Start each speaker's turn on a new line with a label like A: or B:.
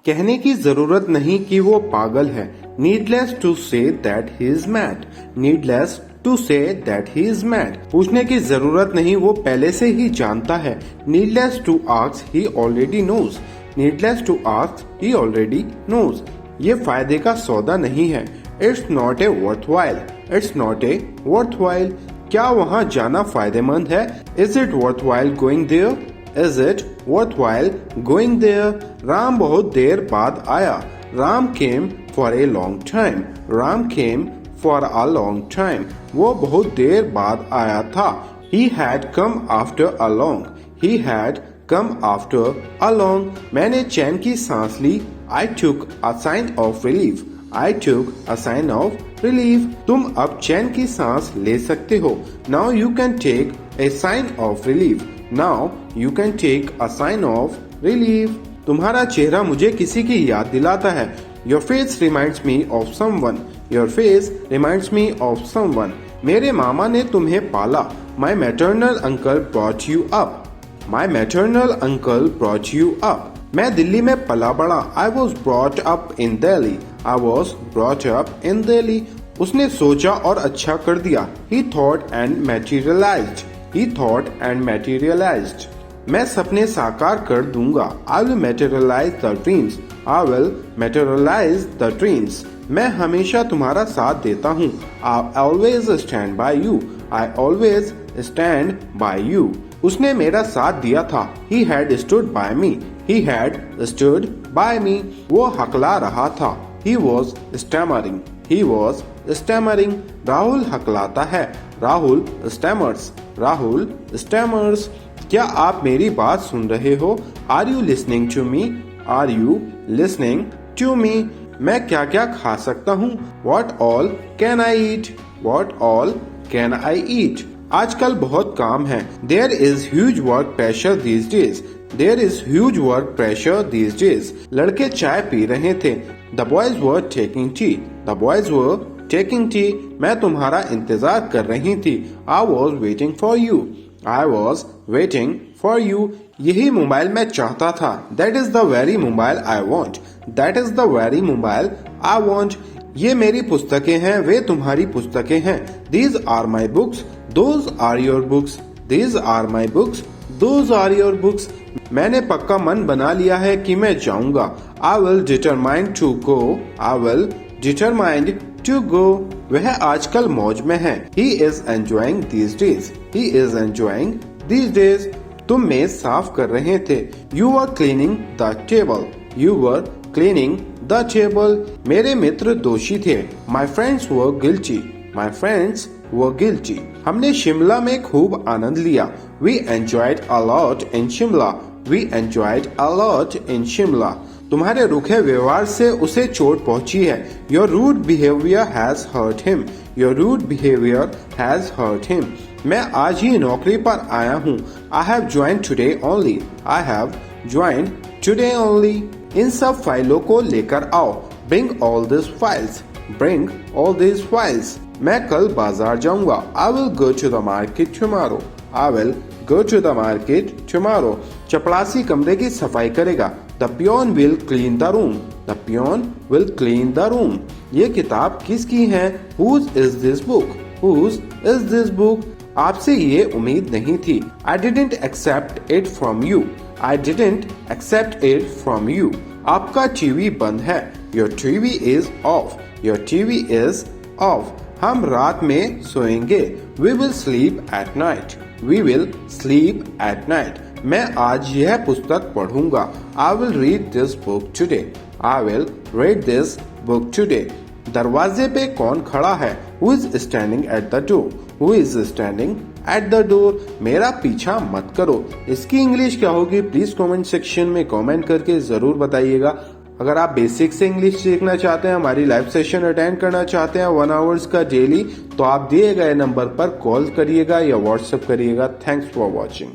A: कहने की जरूरत नहीं कि वो पागल है। Needless to say that he is mad. Needless to say that he is mad. पूछने की जरूरत नहीं, वो पहले से ही जानता है। Needless to ask he already knows. Needless to ask he already knows. ये फायदे का सौदा नहीं है। It's not a worthwhile. It's not a worthwhile. क्या वहाँ जाना फायदेमंद है? Is it worthwhile going there? Is it worthwhile going there? Ram बहुत देर बाद आया। Ram came for a long time. Ram came for a long time. वो बहुत देर बाद आया था। He had come after a long. He had come after a long. मैंने चैन की सांस ली। I took a sign of relief. I took a sign of relief. तुम अब चैन की सांस ले सकते हो। Now you can take a sign of relief. Now you can take a sign of relief. तुम्हारा चेहरा मुझे किसी की याद दिलाता है। Your face reminds me of someone. Your face reminds me of someone. मेरे मामा ने तुम्हें पाला। My maternal uncle brought you up. My maternal uncle brought you up. मैं दिल्ली में पला बड़ा। I was brought up in Delhi. I was brought up in Delhi. उसने सोचा और अच्छा कर दिया। He thought and materialized. He thought and materialized. मैं सपने साकार कर दूंगा। I will materialize the dreams. I will materialize the dreams. मैं हमेशा तुम्हारा साथ देता हूँ। I always stand by you. I always stand by you. उसने मेरा साथ दिया था। He had stood by me. He had stood by me. वो हकला रहा था। He was stammering. He was stammering. Rahul हकलाता है। राहुल stammers. राहुल stammers. क्या आप मेरी बात सुन रहे हो? Are you listening to me? Are you listening to me? मैं क्या क्या खा सकता हूँ? What all can I eat? What all can I eat? आजकल बहुत काम है। There is huge work pressure these days. There is huge work pressure these days. लड़के चाय पी रहे थे। The boys were taking tea. The boys were taking tea. मैं तुम्हारा इंतजार कर रही थी। I was waiting for you. I was waiting for you. यही मोबाइल मैं चाहता था। That is the very mobile I want. That is the very mobile I want. ये मेरी पुस्तकें हैं, वे तुम्हारी पुस्तकें हैं। These are my books. Those are your books. These are my books. Those are your books. मैंने पक्का मन बना लिया है कि मैं जाऊंगा। I will determine to go. I will determined to go. वह आजकल मौज में है। He is enjoying these days. He is enjoying these days. तुम मेज साफ कर रहे थे। You were cleaning the table. You were cleaning the table. मेरे मित्र दोषी थे। My friends were guilty. My friends were guilty. हमने शिमला में खूब आनंद लिया। We enjoyed a lot in Shimla. We enjoyed a lot in Shimla. तुम्हारे रुखे व्यवहार से उसे चोट पहुंची है। Your rude behavior has hurt him. Your rude behavior has hurt him. मैं आज ही नौकरी पर आया हूँ। I have joined today only. I have joined today only. इन सब फाइलों को लेकर आओ। Bring all these files. Bring all these files. मैं कल बाजार जाऊंगा। I will go to the market tomorrow. I will go to the market tomorrow. चपड़ासी कमरे की सफाई करेगा। The peon will clean the room. The peon will clean the room. ये किताब किसकी है? Whose is this book? Whose is this book? आपसे ये उम्मीद नहीं थी। I didn't accept it from you. I didn't accept it from you. आपका टीवी बंद है। Your TV is off. Your TV is off. हम रात में सोएंगे। We will sleep at night. We will sleep at night. मैं आज यह पुस्तक पढ़ूंगा। I will read this book today. I will read this book today. दरवाजे पे कौन खड़ा है? Who is standing at the door? Who is standing at the door? मेरा पीछा मत करो। इसकी इंग्लिश क्या होगी? प्लीज कमेंट सेक्शन में कमेंट करके जरूर बताइएगा। अगर आप बेसिक से इंग्लिश सीखना चाहते हैं, हमारी लाइव सेशन अटेंड करना चाहते हैं 1 आवर्स का डेली, तो आप दिए गए नंबर पर कॉल करिएगा या व्हाट्सएप करिएगा। Thanks for watching.